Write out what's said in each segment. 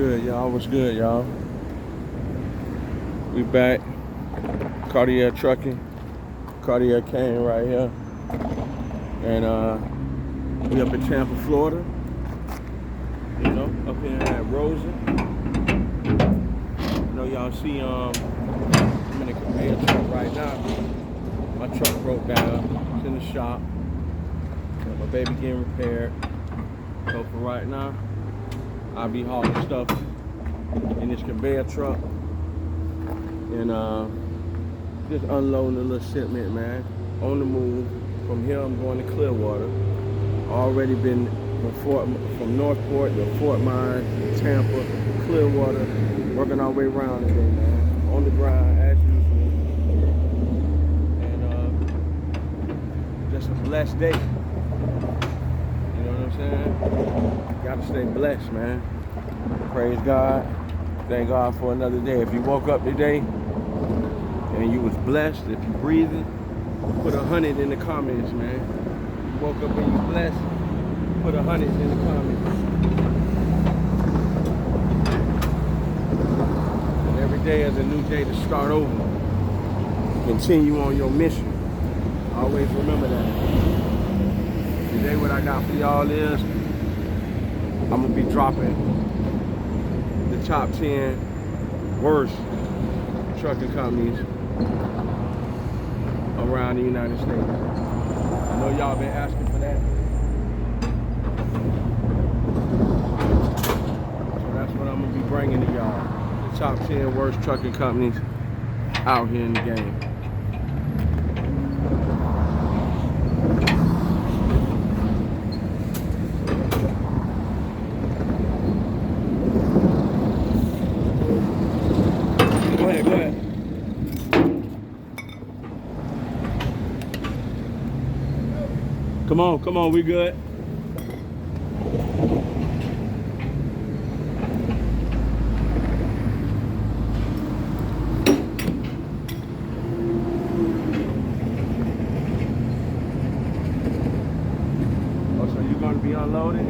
good, y'all? What's good, y'all? We back. Cartier Trucking. Cartier Cane right here. And we up in Tampa, Florida. You know, up here at Rosa. You know, y'all see I'm in a conveyor truck right now. My truck broke down. It's in the shop. My baby getting repaired. So for right now, I'll be hauling stuff in this conveyor truck and just unloading a little shipment, man. On the move. From here, I'm going to Clearwater. Already been from Northport to Fort Myers, Tampa, Clearwater, working our way around today, man. On the grind as usual, and just a blessed day. You know what I'm saying? Gotta stay blessed, man. Praise God. Thank God for another day. If you woke up today and you was blessed, if you breathing, put 100 in the comments, man. If you woke up and you blessed, put 100 in the comments. And every day is a new day to start over. Continue on your mission. Always remember that. Today what I got for y'all is I'm gonna be dropping the top 10 worst trucking companies around the United States. I know y'all been asking for that. So that's what I'm gonna be bringing to y'all. The top 10 worst trucking companies out here in the game. Go ahead. Come on, we good. Oh, so you're gonna be unloading?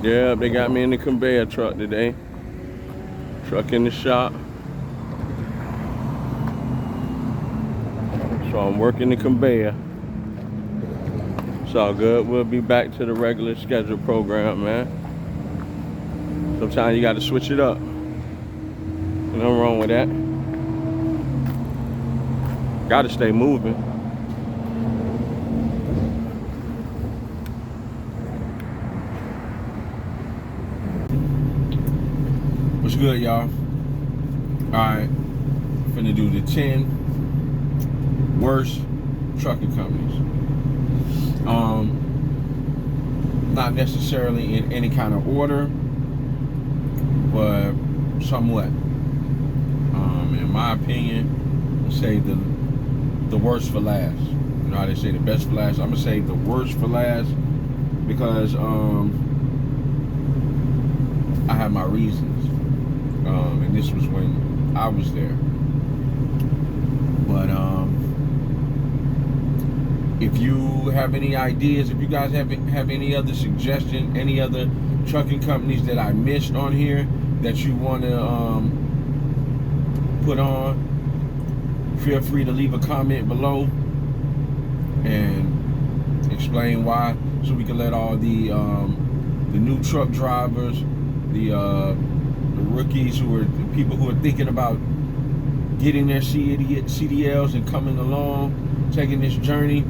Yeah, they got me in the conveyor truck today. Truck in the shop. So I'm working the conveyor. It's all good. We'll be back to the regular scheduled program, man. Sometimes you got to switch it up. Nothing wrong with that. Got to stay moving. What's good, y'all? Alright, finna do the 10 worst trucking companies. Not necessarily in any kind of order. but somewhat. In my opinion, I'll say the worst for last. You know how they say the best for last? I'm gonna say the worst for last because I have my reasons, and this was when I was there. But if you have any ideas, if you guys have any other suggestion, any other trucking companies that I missed on here that you want to put on, feel free to leave a comment below and explain why, so we can let all the new truck drivers, the rookies, the people who are thinking about getting their CDLs and coming along, taking this journey,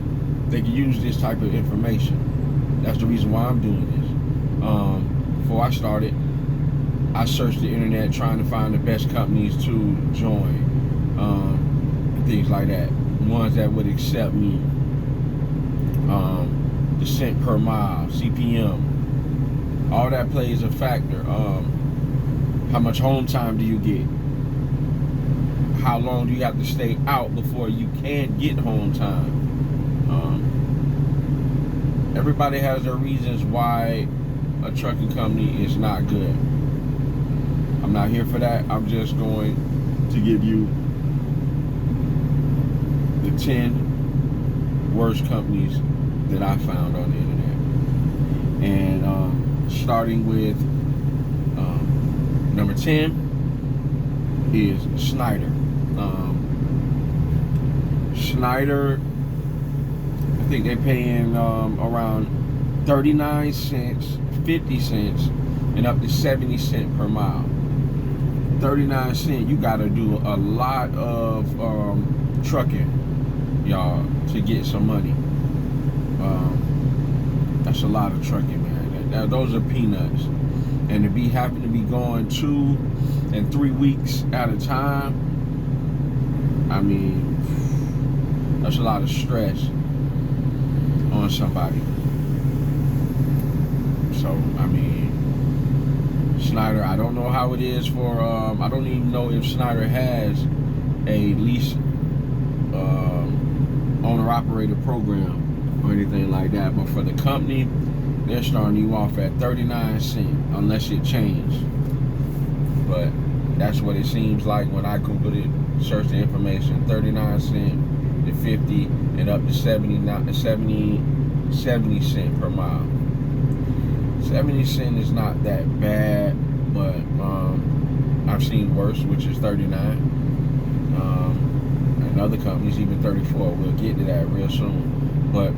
they can use this type of information. That's the reason why I'm doing this. Before I started, I searched the internet trying to find the best companies to join, things like that. Ones that would accept me, the cent per mile, CPM, all that plays a factor. How much home time do you get? How long do you have to stay out before you can get home time? Everybody has their reasons why a trucking company is not good. I'm not here for that. I'm just going to give you the 10 worst companies that I found on the internet. And starting with number 10 is Schneider. Schneider, I think they're paying around 39 cents, 50 cents, and up to 70 cents per mile. 39 cents, you gotta do a lot of trucking, y'all, to get some money. That's a lot of trucking, man. Those are peanuts. And to happen to be going 2 and 3 weeks at a time, I mean, that's a lot of stress on somebody. So, I mean, Schneider, I don't know how it is for, I don't even know if Schneider has a lease owner-operator program or anything like that. But for the company, they're starting you off at 39 cents, unless it changed. But that's what it seems like when I Googled it, searched the information, 39 cents to 50 and up to 70 cents per mile. 70 cents is not that bad, but I've seen worse, which is 39. And other companies, even 34. We'll get to that real soon. But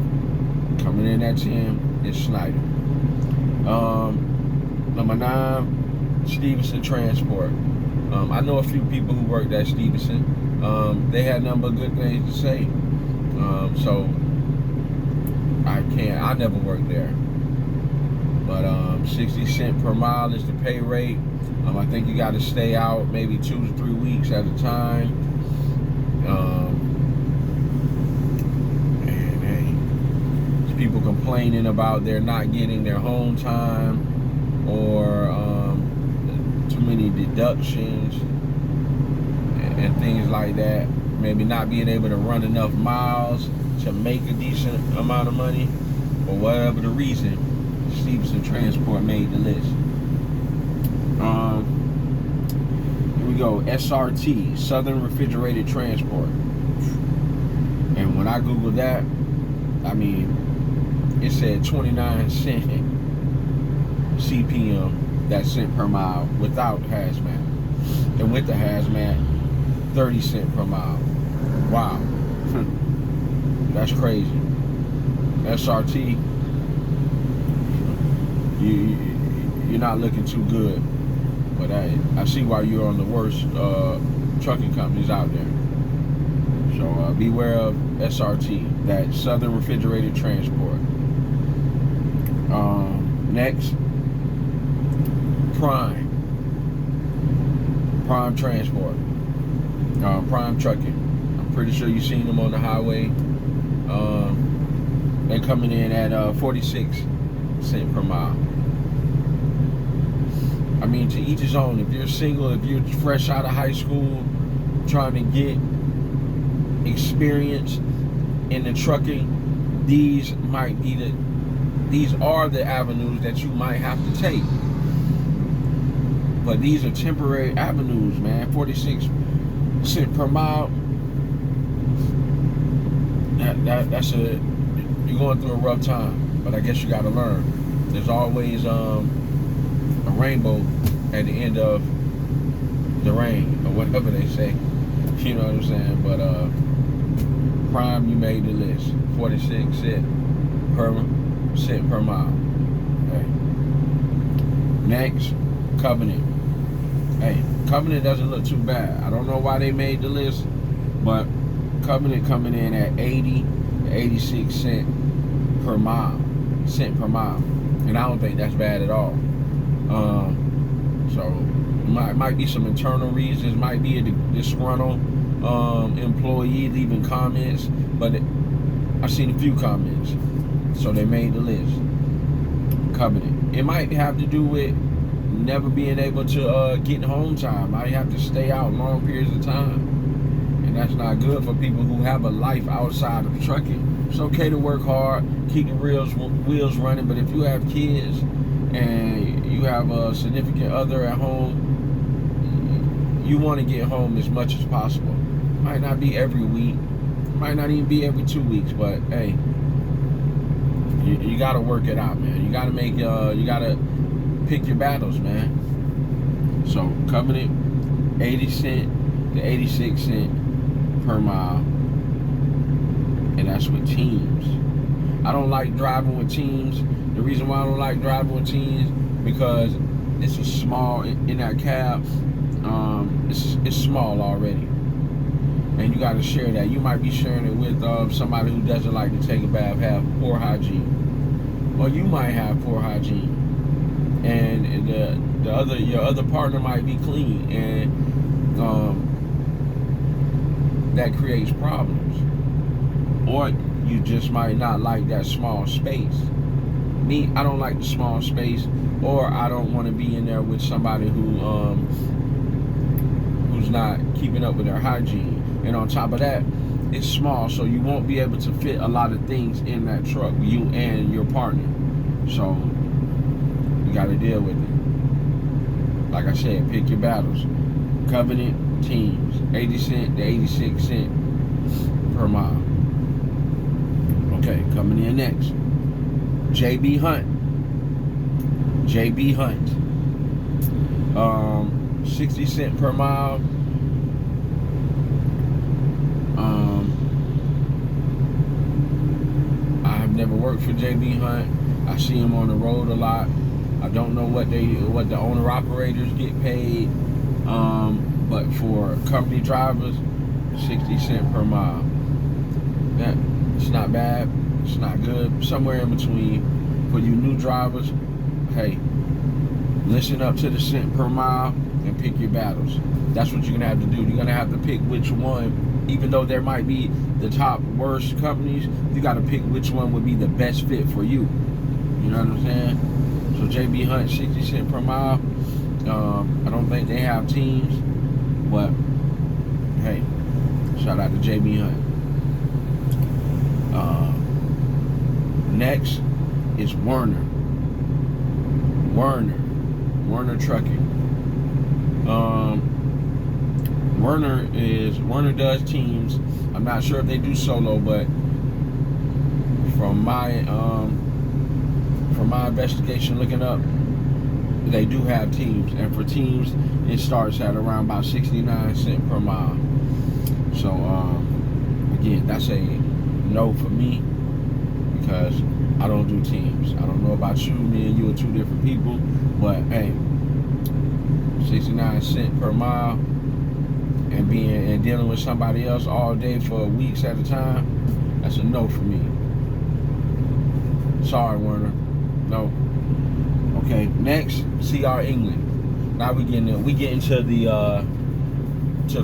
coming in at 10 is Schneider. Number 9, Stevenson Transport. I know a few people who worked at Stevenson. They had nothing but good things to say. So I never worked there. But 60 cents per mile is the pay rate. I think you got to stay out maybe 2 to 3 weeks at a time. And hey, there's people complaining about they're not getting their home time, or too many deductions and things like that. Maybe not being able to run enough miles to make a decent amount of money, or whatever the reason. Stevenson Transport made the list. Here we go. SRT, Southern Refrigerated Transport. And when I Googled that, I mean, it said 29 cent CPM, that cent per mile, without hazmat. And with the hazmat, 30 cents per mile. Wow. That's crazy. SRT, you're not looking too good. But I see why you're on the worst trucking companies out there. So beware of SRT, that Southern Refrigerated Transport. Next, Prime Transport, Prime Trucking. I'm pretty sure you've seen them on the highway. They're coming in at 46 cents per mile. I mean, to each his own. If you're single, if you're fresh out of high school, trying to get experience in the trucking, these are the avenues that you might have to take. But these are temporary avenues, man. 46 cents per mile. That's you're going through a rough time, but I guess you got to learn. There's always a rainbow at the end of the rain, or whatever they say. You know what I'm saying? But Prime, you made the list. 46 cents per mile. Okay. Next, Covenant. Hey, Covenant doesn't look too bad. I don't know why they made the list, but Covenant coming in at 80 to 86 cents per mile. And I don't think that's bad at all. So might be some internal reasons, might be a disgruntled employee leaving comments, but I've seen a few comments, so they made the list. Covenant. It might have to do with never being able to get home time. Might have to stay out long periods of time, and that's not good for people who have a life outside of trucking. It's okay to work hard, keep the wheels running, but if you have kids and you have a significant other at home, you want to get home as much as possible. Might not be every week, might not even be every 2 weeks, but hey, you got to work it out, man. You got to you got to pick your battles, man. So Covenant, 80 cents to 86 cents per mile, and that's with teams. I don't like driving with teams. The reason why I don't like driving with teams, because it's a small, in that cab, it's small already, and you got to share that. You might be sharing it with somebody who doesn't like to take a bath, have poor hygiene, or you might have poor hygiene, and your other partner might be clean, and that creates problems. Or you just might not like that small space. Me, I don't like the small space, or I don't want to be in there with somebody who's not keeping up with their hygiene. And on top of that, it's small, so you won't be able to fit a lot of things in that truck, you and your partner. So you got to deal with it. Like I said, pick your battles. Covenant teams, 80 cents to 86 cents per mile. Okay, coming in next, JB Hunt. 60 cents per mile. I have never worked for JB Hunt. I see them on the road a lot. I don't know what the owner operators get paid, but for company drivers, 60 cents per mile. Yeah, it's not bad. It's not good. Somewhere in between. For you new drivers, hey, listen up to the cent per mile and pick your battles. That's what you're gonna have to do. You're gonna have to pick which one, even though there might be the top worst companies, you gotta pick which one would be the best fit for you. You know what I'm saying? So JB Hunt, 60 cents per mile. I don't think they have teams, but hey, shout out to JB Hunt. Next is Werner Trucking. Werner does teams. I'm not sure if they do solo, but from my investigation, looking up, they do have teams, and for teams it starts at around about 69 cents per mile. So again, that's a no for me, because I don't do teams. I don't know about you, me and you are two different people, but hey, 69 cents per mile and dealing with somebody else all day for weeks at a time, that's a no for me. Sorry, Werner. No. Okay, next, CR England. Now we getting to the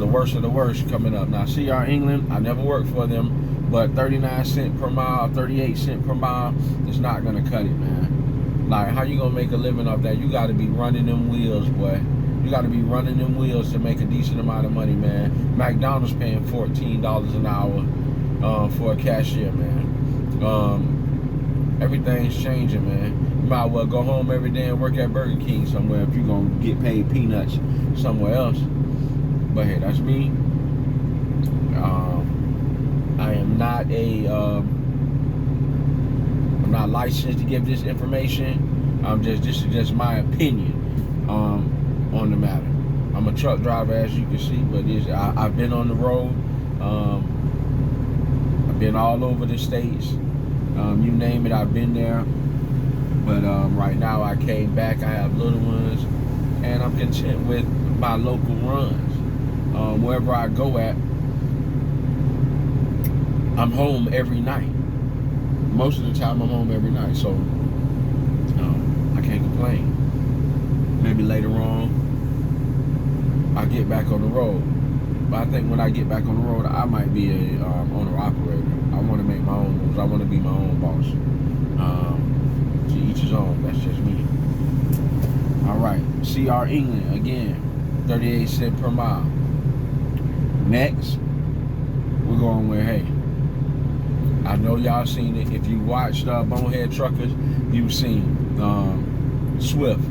worst of the worst coming up. Now CR England, I never worked for them, but 39 cents per mile, 38 cents per mile is not gonna cut it, man. Like, how you gonna make a living off that? You gotta be running them wheels, boy. You gotta be running them wheels to make a decent amount of money, man. McDonald's paying $14 an hour for a cashier, man. Everything's changing, man. You might well go home every day and work at Burger King somewhere if you're gonna get paid peanuts somewhere else. But hey, that's me. I am not I'm not licensed to give this information. This is just my opinion on the matter. I'm a truck driver, as you can see, but I've been on the road. I've been all over the states. You name it, I've been there. But right now I came back. I have little ones, and I'm content with my local runs. Wherever I go at, I'm home every night. Most of the time I'm home every night, so I can't complain. Maybe later on I get back on the road, but I think when I get back on the road I might be a owner operator. I want to make my own moves. I want to be my own boss. To each his own. That's just me. All right, CR England again, 38 cents per mile. Next, we're going with, hey, I know y'all seen it. If you watched Bonehead Truckers, you've seen Swift.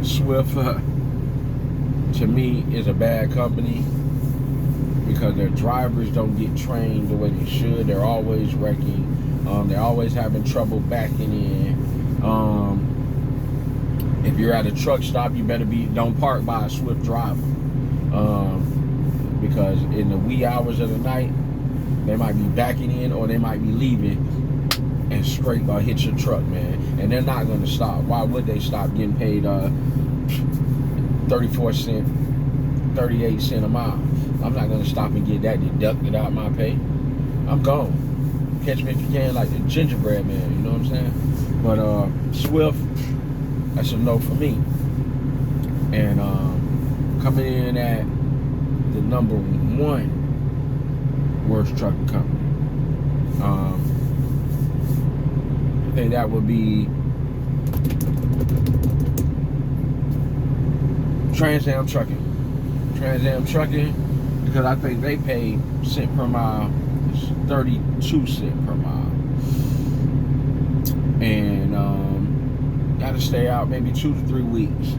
Swift, to me, is a bad company because their drivers don't get trained the way they should. They're always wrecking. They're always having trouble backing in. If you're at a truck stop, you better don't park by a Swift driver. Because in the wee hours of the night, they might be backing in or they might be leaving and straight gonna hit your truck, man. And they're not gonna stop. Why would they stop getting paid 34 cents, 38 cents a mile? I'm not gonna stop and get that deducted out my pay. I'm gone. Catch me if you can, like the gingerbread man, you know what I'm saying? But Swift, that's a no for me. And coming in at the number 1 worst trucking company, I think that would be Transam Trucking. Transam Trucking, because I think they pay cent per mile. It's 32 cents per mile. And gotta stay out maybe 2 to 3 weeks.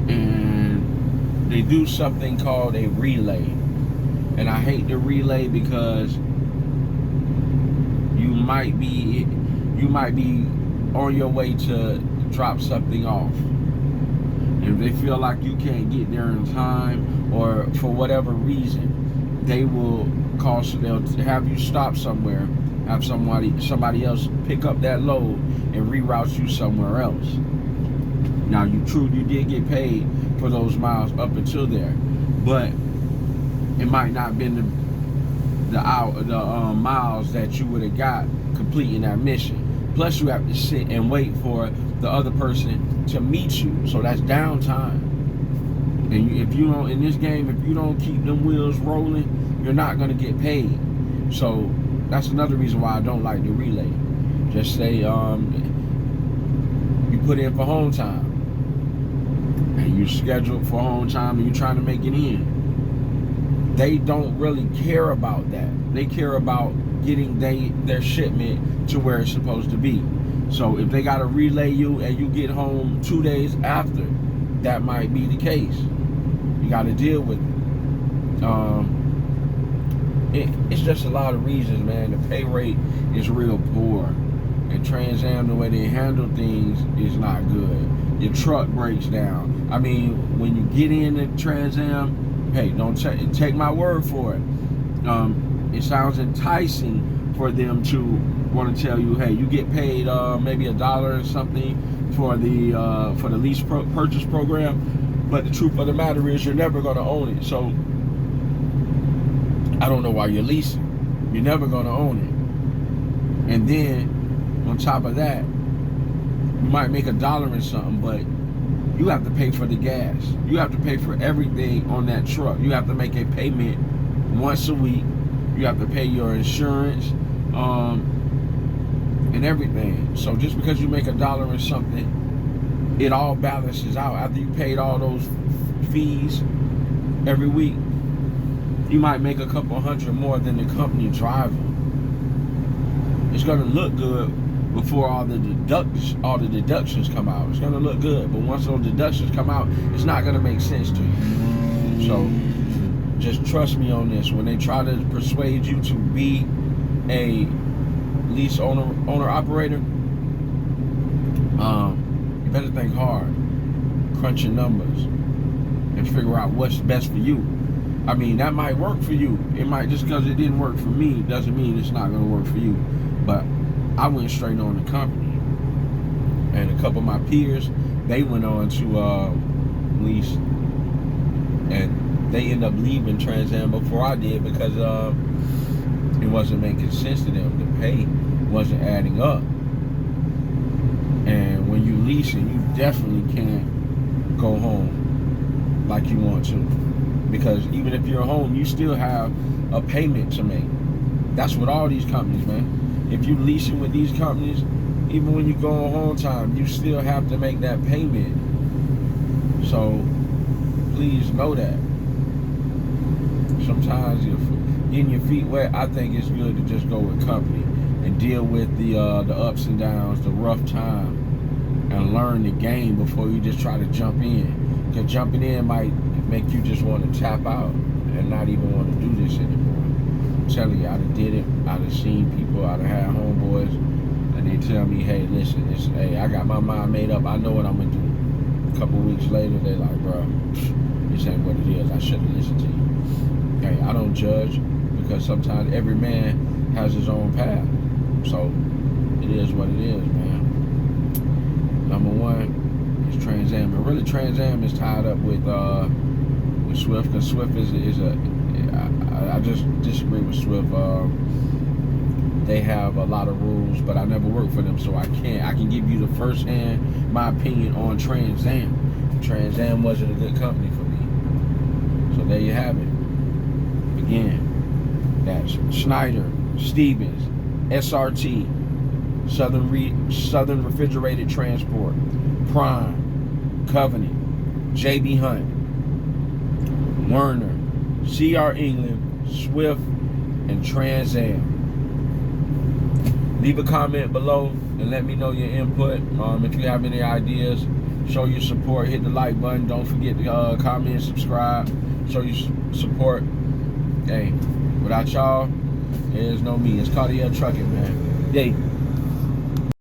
And they do something called a relay. And I hate the relay because you might be on your way to drop something off. And if they feel like you can't get there in time, or for whatever reason, they'll have you stop somewhere, have somebody else pick up that load and reroute you somewhere else. Now you did get paid for those miles up until there, but it might not have been the miles that you would have got completing that mission. Plus you have to sit and wait for the other person to meet you, so that's downtime. And if you don't, in this game, if you don't keep them wheels rolling, you're not going to get paid. So that's another reason why I don't like the relay. Just say you put in for home time and you scheduled for home time and you're trying to make it in. They don't really care about that. They care about getting their shipment to where it's supposed to be. So if they got to relay you and you get home 2 days after, that might be the case. You got to deal with it. It's just a lot of reasons, man. The pay rate is real poor. And Transam, the way they handle things is not good. Your truck breaks down. I mean, when you get in the Transam, hey, don't take my word for it. It sounds enticing for them to want to tell you, hey, you get paid maybe $1 or something for the lease purchase program, but the truth of the matter is you're never going to own it. So I don't know why you're leasing. You're never going to own it. And then on top of that, you might make $1 or something, but you have to pay for the gas. You have to pay for everything on that truck. You have to make a payment once a week. You have to pay your insurance. and everything. So just because you make $1 or something, it all balances out. After you paid all those fees every week, you might make a couple hundred more than the company driver. It's gonna look good before all the deductions come out. It's gonna look good, but once those deductions come out, it's not gonna make sense to you. So just trust me on this. When they try to persuade you to be a lease owner operator, you better think hard, crunch your numbers, and figure out what's best for you. I mean, that might work for you. It might, just because it didn't work for me doesn't mean it's not gonna work for you. But I went straight on the company, and a couple of my peers, they went on to lease, and they ended up leaving Transam before I did because it wasn't making sense to them. The pay wasn't adding up, and when you leasing, you definitely can't go home like you want to, because even if you're home, you still have a payment to make. That's with all these companies, man. If you leasing with these companies, even when you go on home time, you still have to make that payment. So please know that. Sometimes getting your feet wet, I think it's good to just go with company and deal with the ups and downs, the rough time, and learn the game before you just try to jump in. Because jumping in might make you just want to tap out and not even want to do this anymore. I'm telling you, I done did it. I done seen people, I done had homeboys, and they tell me, hey, listen, hey, I got my mind made up. I know what I'm going to do. A couple weeks later, they're like, bro, this ain't what it is. I should have listened to you. Hey, I don't judge, because sometimes every man has his own path. So it is what it is, man. Number one is Transam. And really, Transam is tied up with Swift, because Swift is a I just disagree with Swift. They have a lot of rules, but I never worked for them, so I can give you the first hand my opinion on Transam. Transam wasn't a good company for me. So there you have it. Again, that's Schneider, Stevens, SRT, Southern Refrigerated Transport, Prime, Covenant, JB Hunt, Werner, CR England, Swift, and Transam. Leave a comment below and let me know your input. If you have any ideas, show your support. Hit the like button. Don't forget to comment, subscribe, show your support. Hey, without y'all, there's no me. It's Cartier Trucking, man. Yay.